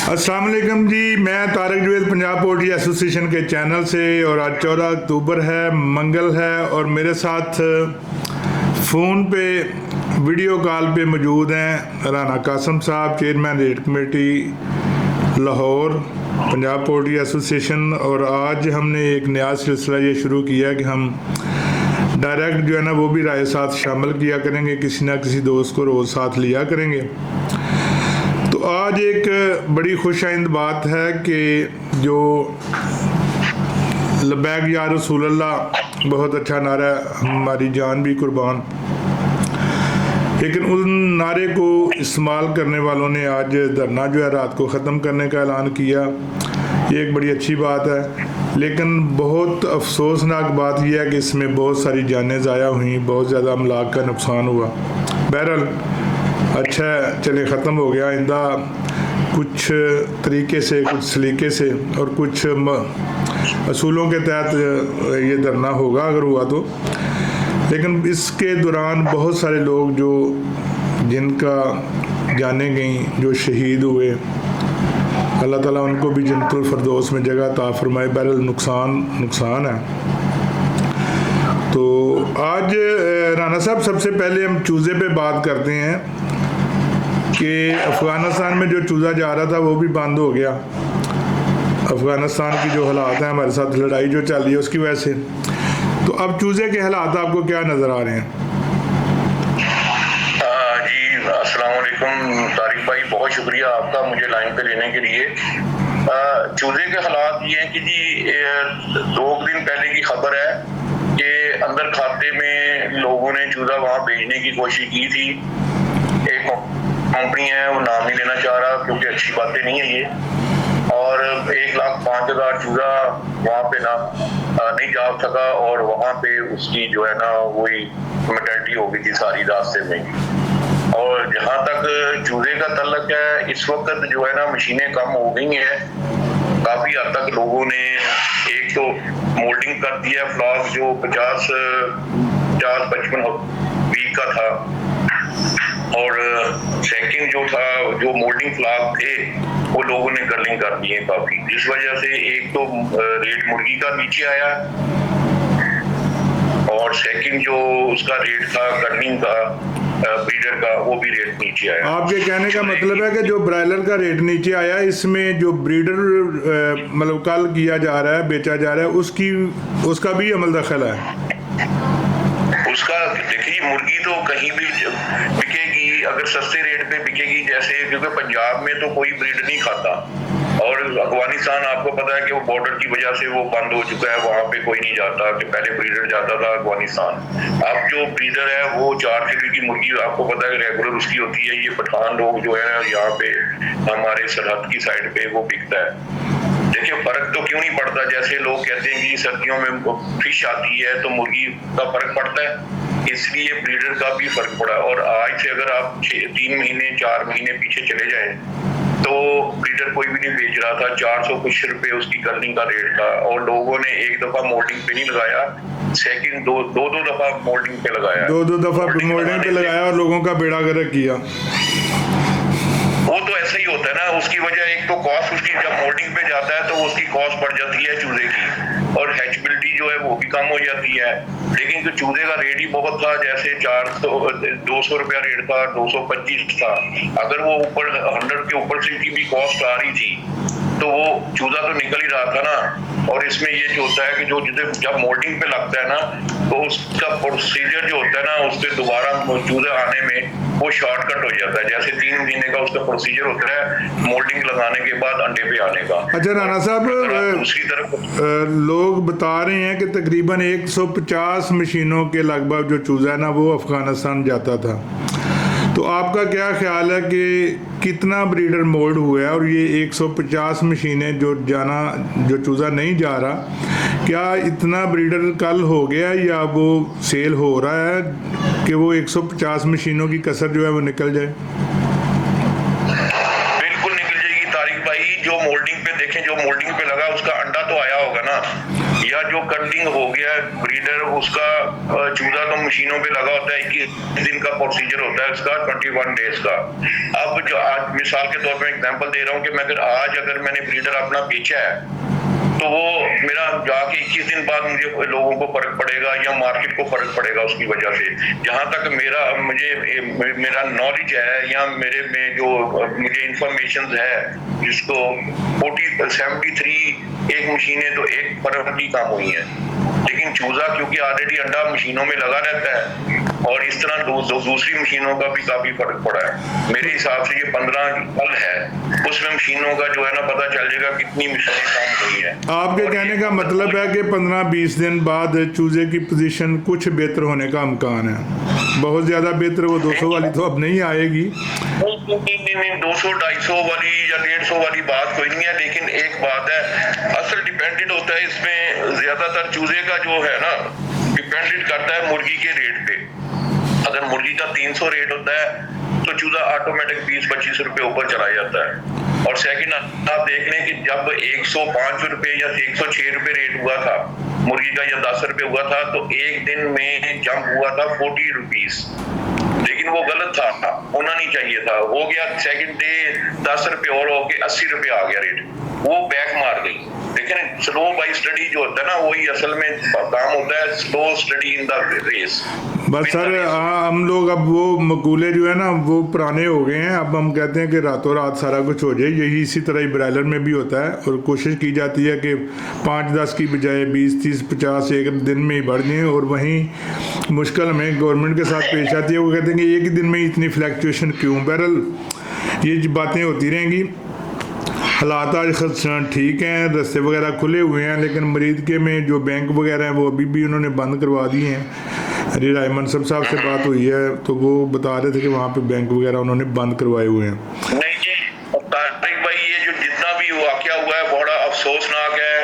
अस्सलाम वालेकुम जी, मैं तारक जवेद पंजाब पोल्ट्री एसोसिएशन के चैनल से। और आज 14 अक्टूबर है, मंगल है, और मेरे साथ फ़ोन पे वीडियो कॉल पे मौजूद हैं राना कासम साहब, chairman rate committee Lahore Punjab poultry association. और आज हमने एक नया सिलसिला ये शुरू किया कि हम डायरेक्ट जो है ना वो भी राय साथ शामिल किया करेंगे, किसी ना किसी दोस्त को रोज़ साथ लिया करेंगे। तो आज एक बड़ी खुशाइंद बात है कि जो लब्बैक या रसूल अल्लाह बहुत अच्छा नारा है, हमारी जान भी कुर्बान, लेकिन उन नारे को इस्तेमाल करने वालों ने आज धरना जो है रात को ख़त्म करने का ऐलान किया। ये एक बड़ी अच्छी बात है, लेकिन बहुत अफसोसनाक बात यह है कि इसमें बहुत सारी जानें ज़ाया हुई, बहुत ज़्यादा अमलाक का नुकसान हुआ। बहरहाल अच्छा चले ख़त्म हो गया। आइंदा कुछ तरीके से, कुछ सलीके से और कुछ असूलों के तहत ये धरना होगा अगर हुआ तो। लेकिन इसके दौरान बहुत सारे लोग जो जिनका जाने गई, जो शहीद हुए, अल्लाह ताला उनको भी जन्नतुल फिरदौस में जगह अता फरमाए। बहरहाल नुकसान है। तो आज राना साहब सबसे पहले हम चूज़े पे बात करते हैं कि अफ़गानिस्तान में जो चूज़ा जा रहा था वो भी बंद हो गया। अफ़गानिस्तान की जो हालात हैं, हमारे साथ लड़ाई जो चल रही है उसकी वजह से। तो अब चूज़े के हालात आपको क्या नज़र आ रहे हैं? जी अस्सलाम वालेकुम तारिक भाई, बहुत शुक्रिया आपका मुझे लाइन पे लेने के लिए। चूज़े के हालात ये हैं कि जी 2 दिन पहले की खबर है कि अंदर खाते में लोगों ने चूज़ा वहाँ भेजने की कोशिश की थी। एक कंपनी है, वो नाम नहीं लेना चाह रहा क्योंकि अच्छी बातें नहीं है ये, और 1,05,000 चूज़ा वहाँ पे ना नहीं जा सका, और वहाँ पे उसकी जो है ना वही मोर्टेलिटी हो गई थी सारी रास्ते में। और जहाँ तक चूज़े का तल्लक है, इस वक्त जो है ना मशीनें कम हो गई हैं काफ़ी हद तक। लोगों ने एक तो मोल्डिंग कर दिया फ्लॉक जो 50-55 वीक का था, और सेकंड जो था, जो मोल्डिंग फ्लाक थे वो लोगों ने कर्लिंग कर दिए काफी। इस वजह से एक तो रेट मुर्गी का नीचे आया, और सेकंड जो उसका रेट था कर्लिंग का ब्रीडर का, वो भी रेट नीचे आया। आपके कहने का मतलब है कि जो ब्रायलर का रेट नीचे आया, इसमें जो ब्रीडर मतलब कल किया जा रहा है, बेचा जा रहा है, उसका भी अमल दखल है? उसका देखिए, मुर्गी तो कहीं भी बिकेगी अगर सस्ते रेट पे बिकेगी, जैसे क्योंकि पंजाब में तो कोई ब्रीड नहीं खाता, और अफगानिस्तान आपको पता है कि वो बॉर्डर की वजह से वो बंद हो चुका है, वहाँ पे कोई नहीं जाता। कि पहले ब्रीडर जाता था अफगानिस्तान, अब जो ब्रीडर है वो 4 किलो की मुर्गी आपको पता है रेगुलर उसकी होती है। ये पठान लोग जो है यहाँ पे हमारे सरहद की साइड पे वो बिकता है। देखिए फर्क तो क्यों नहीं पड़ता, जैसे लोग कहते हैं कि सर्दियों में फिश आती है तो मुर्गी का फर्क पड़ता है, इसलिए ब्रीडर का भी फर्क पड़ा। और आज से अगर आप 3 महीने 4 महीने पीछे चले जाएं तो ब्रीडर कोई भी नहीं बेच रहा था। 400 कुछ रुपए उसकी कर्लिंग का रेट था, और लोगों ने एक दफा मोल्डिंग पे नहीं लगाया, सेकंड दो दफा मोल्डिंग पे लगाया, दो दफा मोल्डिंग पे लगाया और लोगों का बेड़ा गर्क किया। वो तो ऐसा ही होता है ना। उसकी वजह एक तो कॉस्ट, उसकी जब मोल्डिंग पे जाता है तो उसकी कॉस्ट बढ़ जाती है चूजे की, और हैचबिलिटी जो है वो भी कम हो जाती है। लेकिन तो चूजे का रेट ही बहुत था, जैसे 200 रुपया रेट था, 225 था। अगर वो ऊपर 100 के ऊपर से की भी कॉस्ट आ रही थी तो वो चूजा तो निकल ही रहा था ना। और इसमें ये जो होता है कि जो जब मोल्डिंग पे लगता है ना तो उसका प्रोसीजर जो होता है ना, उसके दोबारा चूजा आने में वो शॉर्टकट हो जाता है। जैसे 3 महीने का उसका प्रोसीजर होता है मोल्डिंग लगाने के बाद अंडे पे आने का। अच्छा राना साहब, दूसरी तरफ लोग बता रहे हैं कि तकरीबन 150 मशीनों के लगभग जो चूजा है ना वो अफगानिस्तान जाता था। तो आपका क्या ख्याल है कि कितना ब्रीडर मोल्ड हुआ है, और ये 150 मशीनें जो चूज़ा नहीं जा रहा, क्या इतना ब्रीडर कल हो गया या वो सेल हो रहा है कि वो 150 मशीनों की कसर जो है वो निकल जाए? बिल्कुल निकल जाएगी तारिक भाई। जो मोल्डिंग पे देखें, जो मोल्डिंग पे लगा उसका अंडा तो आया होगा ना, या जो कटिंग हो गया ब्रीडर उसका चूजा तो मशीनों पे लगा होता है, 21 दिन का प्रोसीजर होता है उसका, 21 डेज का। अब जो आज मिसाल के तौर पे एग्जांपल दे रहा हूँ कि मैं अगर मैंने ब्रीडर अपना बेचा है तो वो मेरा जाके 21 दिन बाद मुझे लोगों को फर्क पड़ेगा या मार्केट को फर्क पड़ेगा उसकी वजह से। जहां तक मेरा नॉलेज है या मेरे में जो मुझे इंफॉर्मेशन है, जिसको 73 एक मशीनें तो एक फर्क की कम हुई है, लेकिन चूजा क्योंकि ऑलरेडी अंडा मशीनों में लगा रहता है और इस तरह दूसरी मशीनों का भी काफी फर्क पड़ा है। मेरे हिसाब से ये 15 कल है, उसमें मशीनों का जो है ना पता चल जाएगा कितनी मशीनें काम हुई है। आपके कहने का मतलब है कि 15-20 दिन बाद चूजे की पोजीशन कुछ बेहतर होने का इम्कान है। बहुत ज्यादा बेहतर वो 200 वाली तो अब नहीं आएगी। नहीं 200 250 वाली या 150 वाली बात कोई नहीं है, लेकिन एक बात है, असल डिपेंडेंट होता है इसमें ज्यादातर चूजे का जो है ना, डिपेंडेंट करता है मुर्गी के रेट पे। अगर मुर्गी का 300 रेट होता है तो चूजा ऑटोमेटिक 20-25 रुपए ऊपर चला जाता है। और सेकंड आप देख लें कि जब 105 रुपए या 106 रुपए रेट हुआ था मुर्गी का या 10 रुपए हुआ था, तो एक दिन में जंप हुआ था 40 रुपीज, लेकिन वो गलत था, होना नहीं चाहिए था। हो गया सेकंड डे 10 रुपए और होके 80 रुपए आ गया रेट, वो बैक मार गई। लेकिन स्लो बाई स्टडी जो होता है ना, वही असल में काम होता है, slow steady in the race. बस सर हम लोग अब वो मकूले जो है ना वो पुराने हो गए हैं। अब हम कहते हैं कि रातों रात सारा कुछ हो जाए, यही इसी तरह ही ब्रायलर में भी होता है। और कोशिश की जाती है कि 5-10 की बजाय 20-30-50 एक दिन में ही बढ़ जाएँ। और वहीं मुश्किल में गवर्नमेंट के साथ पेश आती है, वो कहते हैं कि एक ही दिन में इतनी फ्लैक्चुएशन क्यों। बहरहाल ये बातें होती रहेंगी। हालात आज ठीक हैं, रास्ते वगैरह खुले हुए हैं, लेकिन मरीद के में जो बैंक वगैरह हैं वो अभी भी उन्होंने बंद करवा दिए हैं। अरे रायमन साहब से बात हुई है तो वो बता रहे थे कि वहाँ पे बैंक वगैरह उन्होंने बंद करवाए हुए हैं। नहीं जी तारिक भाई, ये जो जितना भी वाकया हुआ है बड़ा अफसोसनाक है।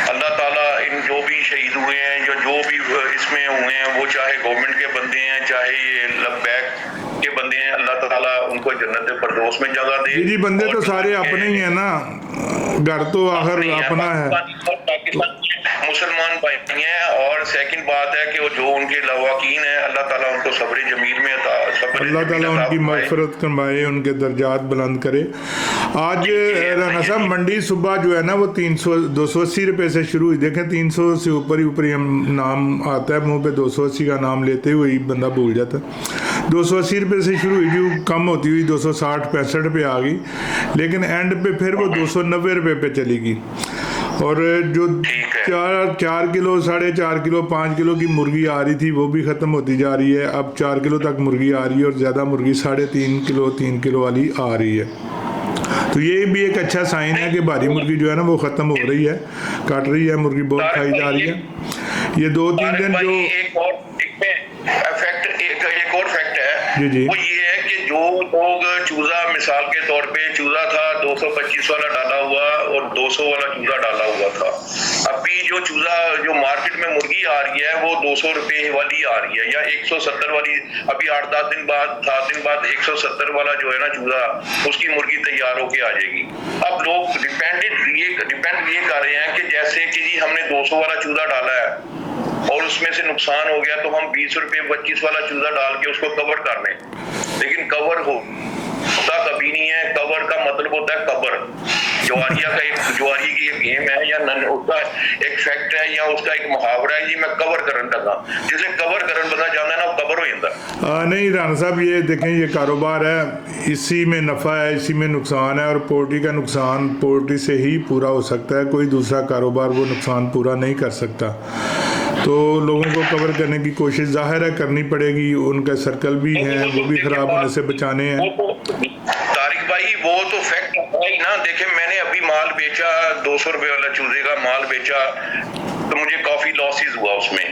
अल्लाह ताला इन जो भी शहीद हुए हैं, जो भी इसमें हुए हैं, वो चाहे गवर्नमेंट के बंदे हैं चाहे ये लबैक के बंदे हैं, अल्लाह ताला उनको जन्नत फिरदौस में जगह दे। जी बंदे तो सारे अपने ही है ना, घर तो आखिर अपना है, मुसलमान भाई हैं। और सेकंड बात है कि वो जो उनके लवाकीन है, अल्लाह ताला उनको सब्र जमील में अल्लाह ताला उनकी मग़फ़िरत करवाए, उनके दर्जात बुलंद करे। आज राना साहब मंडी सुबह जो है ना वो 280 रुपये से शुरू हुई। देखें 300 से ऊपर ही हम नाम आता है मुंह पे, 280 का नाम लेते हुए ही बंदा भूल जाता है। 280 रुपये से शुरू हुई, जो कम होती हुई 260-65 रुपये आ गई, लेकिन एंड पे फिर वो 290 रुपये पे चली गई। और जो 4 किलो 4.5 किलो 5 किलो की मुर्गी आ रही थी वो भी ख़त्म होती जा रही है। अब 4 किलो तक मुर्गी आ रही है और ज़्यादा मुर्गी 3.5 किलो 3 किलो वाली आ रही है। तो ये भी एक अच्छा साइन है कि भारी मुर्गी जो है ना वो ख़त्म हो रही है, कट रही है, मुर्गी बहुत खाई जा रही है। ये 2-3 दिन जो एक और फैक्ट है जी वो ये है कि जो लोग चूजा, मिसाल के तौर पे चूजा था 225 वाला डाला हुआ और 200 वाला चूजा डाला हुआ था। अभी जो चूजा जो मार्केट में मुर्गी आ रही है वो 200 रुपए वाली आ रही है या 170 वाली। अभी 8-10 दिन बाद 7 दिन बाद 170 वाला जो है ना चूजा, उसकी मुर्गी तैयार होके आ जाएगी। अब लोग डिपेंड ये कर रहे हैं कि जैसे कि जी हमने 200 वाला चूजा डाला है और उसमें से नुकसान हो गया तो हम 20 रुपए 25 वाला चूजा डाल के उसको कवर कर लें, लेकिन कवर होता कभी नहीं है। कवर का मतलब होता है कबर। ज्वारी की एक गेम है या उसका एक फैक्ट है या उसका एक मुहावरा है, जी मैं कवर करन लगा, जिसे कवर करन बंदा जाना है ना कवर हो जाता। नहीं राना साहब, ये देखें ये कारोबार है, इसी में नफ़ा है इसी में नुकसान है, और पोल्ट्री का नुकसान पोल्ट्री से ही पूरा हो सकता है, कोई दूसरा कारोबार वो नुकसान पूरा नहीं कर सकता। तो लोगों को कवर करने की कोशिश जाहिर है करनी पड़ेगी, उनका सर्कल भी है वो भी ख़राब होने से बचाने हैं। तारिक भाई वो तो फैक्ट है ही ना। देखे मैंने अभी माल बेचा 200 रुपए वाला चूजे का माल बेचा तो मुझे काफी लॉसेस हुआ उसमें।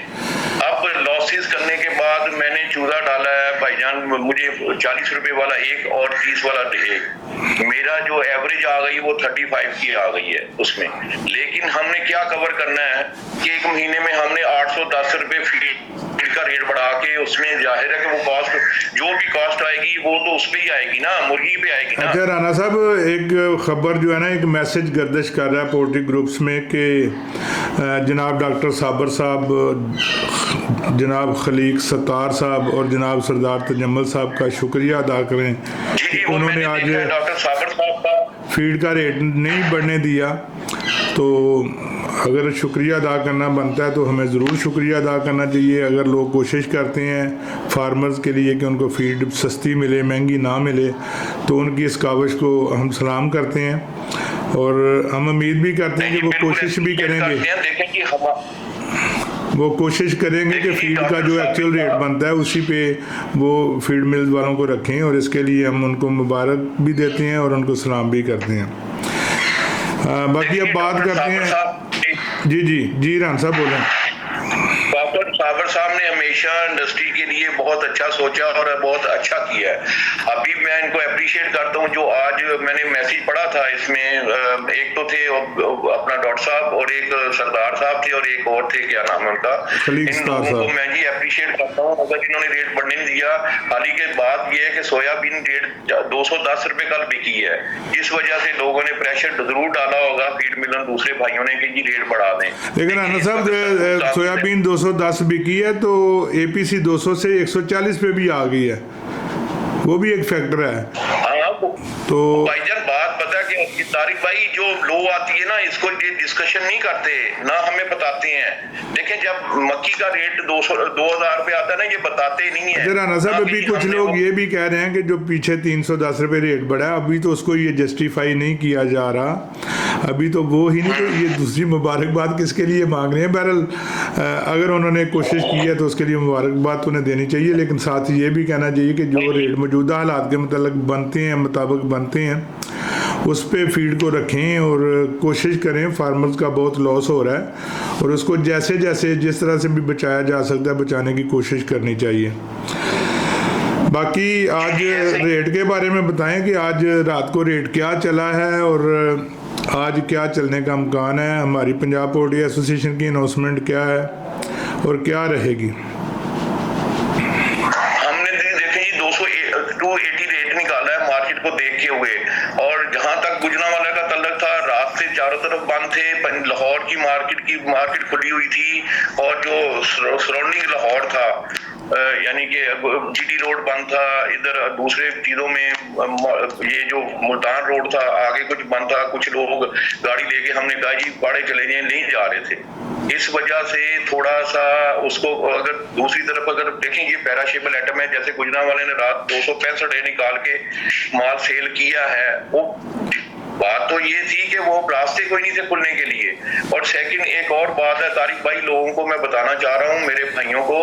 अब लॉसेस करने के बाद मैंने चूजा डाला है भाईजान, मुझे 40 रुपए वाला एक और 30 वाला एक, मेरा जो एवरेज आ गई वो 35 की आ गई है उसमें। लेकिन हमने क्या कवर करना है कि एक महीने में हमने 810 रुपए फीट का रेट बढ़ा के, उसमें जाहिर है कि वो कॉस्ट जो भी कॉस्ट आएगी वो तो उस पे ही आएगी ना, मुर्गी पे आएगी ना। अच्छा राना साहब, एक ख़बर जो है ना, एक मैसेज गर्दिश कर रहा है पोल्ट्री ग्रुप्स में कि जनाब डॉक्टर साबर साहब, जनाब खलीक सत्तार साहब और जनाब सरदार तजम्मल साहब का शुक्रिया अदा करें कि उन्होंने आज डॉक्टर साबर साहब का फीड का रेट नहीं बढ़ने दिया। तो अगर शुक्रिया अदा करना बनता है तो हमें ज़रूर शुक्रिया अदा करना चाहिए। अगर लोग कोशिश करते हैं फार्मर्स के लिए कि उनको फीड सस्ती मिले, महंगी ना मिले, तो उनकी इस काविश को हम सलाम करते हैं और हम उम्मीद भी करते हैं कि वो कोशिश भी करेंगे, वो कोशिश करेंगे कि फीड का जो एक्चुअल रेट बनता है उसी पे वो फीड मिल्स वालों को रखें, और इसके लिए हम उनको मुबारक भी देते हैं और उनको सलाम भी करते हैं। बाकी अब बात करते हैं। जी रान साहब बोलें। डॉक्टर साबर साहब ने हमेशा इंडस्ट्री के लिए बहुत अच्छा सोचा और बहुत अच्छा किया है। अभी मैं इनको अप्रिशिएट करता हूँ। जो आज मैंने मैसेज पढ़ा था, इसमें एक तो थे अपना डॉक्टर साहब और एक सरदार साहब थे और एक और थे, क्या नाम है उनका, इन लोगों को मैं जी अप्रिशिएट करता हूँ। अगर इन्होंने रेट बढ़ने नहीं दिया, हाल ही के बात यह है कि सोयाबीन रेट 210 रुपए कल बिकी है, इस वजह से लोगों ने प्रेशर जरूर डाला होगा फीड मिलर दूसरे भाइयों ने कि जी रेट बढ़ा दें। लेकिन राना साहब सोयाबीन 210 बिकी है तो एपीसी 200 से 140 पे भी आ गई है, वो भी एक फैक्टर है। तो भाईजान बात पता है कि तारिक भाई जो लो आती है ना, इसको ये डिस्कशन नहीं करते ना, हमें बताते हैं। देखें जब मक्की का रेट 2000 रुपए आता है ना, ये बताते नहीं है। राना साहब अभी कुछ लोग ये भी कह रहे हैं कि जो पीछे 310 रुपए रेट बढ़ा है, अभी तो उसको ये जस्टिफाई नहीं किया जा रहा, अभी तो वो ही नहीं, तो ये दूसरी मुबारकबाद किसके लिए मांग रहे हैं। बहरहाल अगर उन्होंने कोशिश की है तो उसके लिए मुबारकबाद तो उन्हें देनी चाहिए, लेकिन साथ ही ये भी कहना चाहिए कि जो रेट मौजूदा हालात के मुताबिक बनते हैं उस पे फीड को रखें और कोशिश करें। फार्मर्स का बहुत लॉस हो रहा है और उसको जैसे जैसे जिस तरह से भी बचाया जा सकता है बचाने की कोशिश करनी चाहिए। बाकी आज रेट के बारे में बताएं कि आज रात को रेट क्या चला है और आज क्या चलने का इम्कान है। हमारी पंजाब पोल्ट्री एसोसिएशन की अनाउंसमेंट क्या है और क्या रहेगी। हमने देखे जी 280 रेट निकाला है मार्केट को देखते हुए, और जहां तक गुजरांवाला का तल्लक था, रास्ते चारों तरफ बंद थे। लाहौर की मार्केट खुली हुई थी और जो सराउंडिंग लाहौर था, यानी कि जीटी रोड बंद था, इधर दूसरे चीजों में ये जो मुल्तान रोड था आगे कुछ बंद था। कुछ लोग गाड़ी लेके, हमने कहा जी बाड़े चले जाए, नहीं जा रहे थे। इस वजह से थोड़ा सा उसको, अगर दूसरी तरफ अगर देखें ये पैराशेबल आइटम है, जैसे गुजरांवाले ने रात 265 निकाल के माल सेल किया है। वो बात तो ये थी कि वो रास्ते कोई नहीं थे खुलने के लिए। और सेकंड एक और बात है तारिक भाई, लोगों को मैं बताना चाह रहा हूँ, मेरे भाइयों को,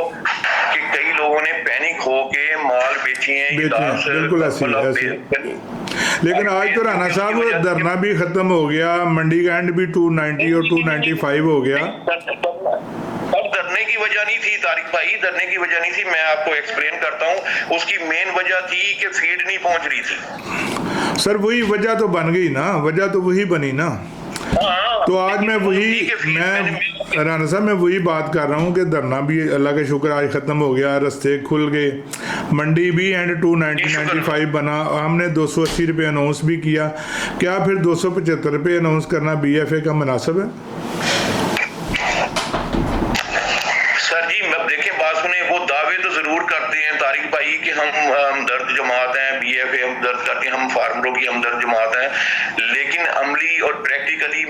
कि कई लोगों ने पैनिक होके माल बेची हैं। बिल्कुल ऐसी। लेकिन आज तो राना साहब धरना भी खत्म हो गया, मंडी का एंड भी 290 और 295 हो गया। अब धरने की वजह नहीं थी तारिक भाई, धरने की वजह नहीं थी, मैं आपको एक्सप्लेन करता हूँ। उसकी मेन वजह थी कि फीड नहीं पहुंच रही थी। सर वही वजह तो बन गई ना, वजह तो वही बनी ना। तो आज मैं राना साहब मैं वही बात कर रहा हूँ कि धरना भी अल्लाह का शुक्र आज ख़त्म हो गया, रास्ते खुल गए, मंडी भी एंड 295 बना। हमने 280 रुपये अनाउंस भी किया। क्या फिर 275 रुपये अनाउंस करना BFA का मुनासिब है? सर जी देखें बात सुने, वो दावे तो जरूर करते हैं तारिक भाई कि हम दर्द जमात हैं, BFA हम दर्द करते हैं, हम फार्मरों की हमदर्द जमात हैं, लेकिन अमली और प्रैक्टिकली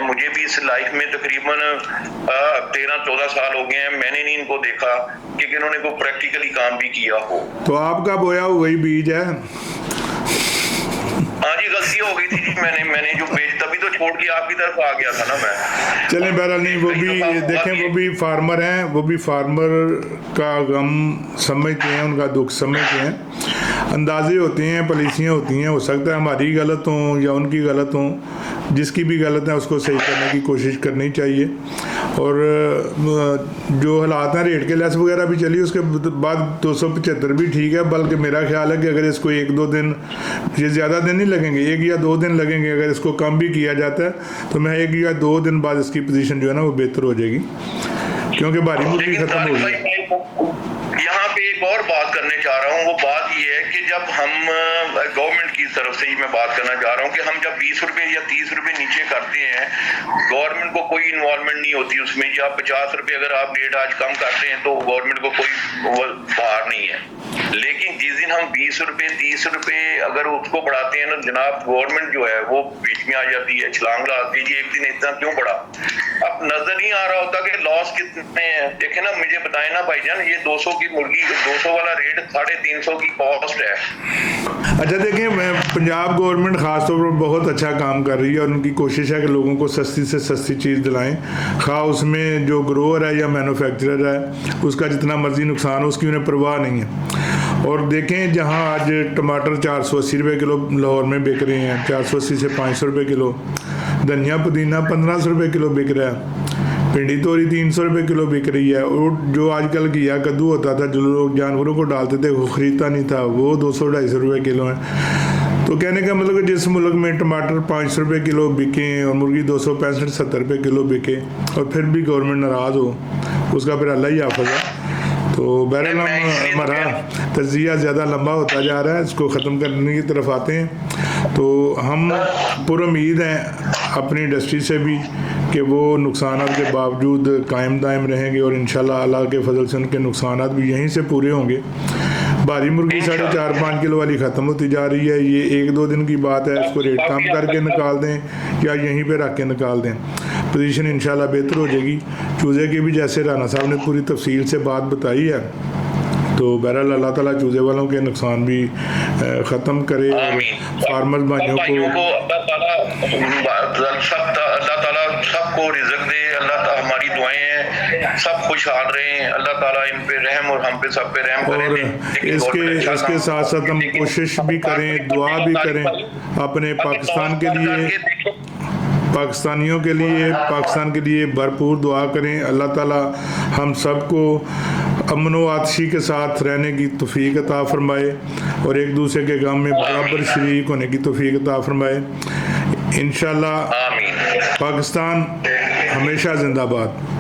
मुझे भी इस लाइफ में तकरीबन 13-14 साल हो गए हैं, मैंने नहीं इनको देखा कि इन्होंने कोई प्रैक्टिकली काम भी किया हो। तो आपका बोया वही बीज है। हाँ जी गलती हो गई थी जी, मैंने जो बेच तभी तो छोड़ के आपकी तरफ आ गया था ना मैं। चलें बहरहाल नहीं, वो भी देखें, वो भी फार्मर हैं, वो भी फार्मर का गम समझते हैं, उनका दुख समझते हैं। अंदाजे होते हैं, पॉलिसियाँ होती हैं, हो सकता है हमारी गलत हों या उनकी गलत हों, जिसकी भी गलत है उसको सही करने की कोशिश करनी चाहिए। और जो हालात हैं रेट के लेस वगैरह भी चली, उसके बाद 275 भी ठीक है, बल्कि मेरा ख्याल है कि अगर इसको 1-2 दिन, ये ज़्यादा दिन नहीं लगेंगे, 1 या 2 दिन लगेंगे, अगर इसको कम भी किया जाता है तो मैं 1 या 2 दिन बाद इसकी पोजीशन जो है ना वो बेहतर हो जाएगी, क्योंकि भारी मुर्गी खत्म हो गई। यहाँ पे एक एक और बात करने चाह रहा हूँ, वो बात ये है कि जब हम गवर्नमेंट की तरफ से ही मैं बात करना चाह रहा हूँ कि हम जब 20 रुपए या 30 रुपए नीचे करते हैं, गवर्नमेंट को कोई इन्वॉल्वमेंट नहीं होती उसमें। या 50 रुपए अगर आप रेट आज कम करते हैं तो गवर्नमेंट को कोई बाहर नहीं है। लेकिन जिस दिन हम 20 रुपए 30 रुपए अगर उसको बढ़ाते हैं ना जनाब, गवर्नमेंट जो है वो बीच में आ जाती है, छलांग लगाती है, एक दिन इतना क्यों बढ़ा। अब नजर नहीं आ रहा होता कि लॉस कितने हैं। देखे ना, मुझे बताएं ना भाईजान, ये 200 की मुर्गी, 200 वाला रेट 350 की कॉस्ट है। अच्छा देखिए, पंजाब गवर्नमेंट खासतौर पर बहुत अच्छा काम कर रही है और उनकी कोशिश है कि लोगों को सस्ती से सस्ती चीज़ दिलाएं, खा उसमें जो ग्रोअर है या मैन्युफैक्चरर है उसका जितना मर्जी नुकसान हो उसकी उन्हें परवाह नहीं है। और देखें, जहां आज टमाटर 480 रुपये किलो लाहौर में बिक रहे हैं, 480 से 500 रुपये किलो, धनिया पुदीना 1500 रुपये किलो बिक रहा है, भिंडी तोरी 300 रुपये किलो बिक रही है, और जो आजकल घिया कद्दू होता था जो लोग जानवरों को डालते थे वो ख़रीदता नहीं था, वो 200-250 रुपये किलो है। तो कहने का मतलब कि जिस मुल्क में टमाटर 500 रुपये किलो बिके और मुर्गी 265-70 रुपये किलो बिके और फिर भी गवर्नमेंट नाराज़ हो, उसका फिर अल्लाह ही हाफ़िज़ है। तो बहरहाल हमारा तजिया ज़्यादा लंबा होता जा रहा है, इसको ख़त्म करने की तरफ आते हैं। तो हम पुरुम्मीद हैं अपनी इंडस्ट्री से भी कि वो नुकसान के बावजूद कायम दायम रहेंगे और इंशाल्लाह अल्लाह के फजल से उनके नुकसान भी यहीं से पूरे होंगे। भारी मुर्गी 4.5-5 किलो वाली ख़त्म होती जा रही है, ये 1-2 दिन की बात है, इसको रेट कम करके निकाल दें या यहीं पे रख के निकाल दें, पोजीशन इंशाल्लाह बेहतर हो जाएगी। चूज़े की भी जैसे राना साहब ने पूरी तफसील से बात बताई है, तो बहरहाल अल्लाह ताला चूज़े वालों के नुकसान भी ख़त्म करे और फार्मर्स भाइयों को अल्लाह ताला सबको रिज़्क़ दे। हमारी दुआएं हैं, सब खुशहाल रहें, अल्लाह ताला इन पे रहम और हम पे सब पे रहम करे। और इसके साथ साथ हम कोशिश भी करें, दुआ भी करें अपने पाकिस्तान के लिए, पाकिस्तानियों के लिए, पाकिस्तान के लिए भरपूर दुआ करें। अल्लाह ताला हम सबको अमन व आतशी के साथ रहने की तौफीक अता फरमाए और एक दूसरे के गम में बराबर शरीक होने की तौफीक अता फरमाए। इंशाल्लाह पाकिस्तान हमेशा जिंदाबाद।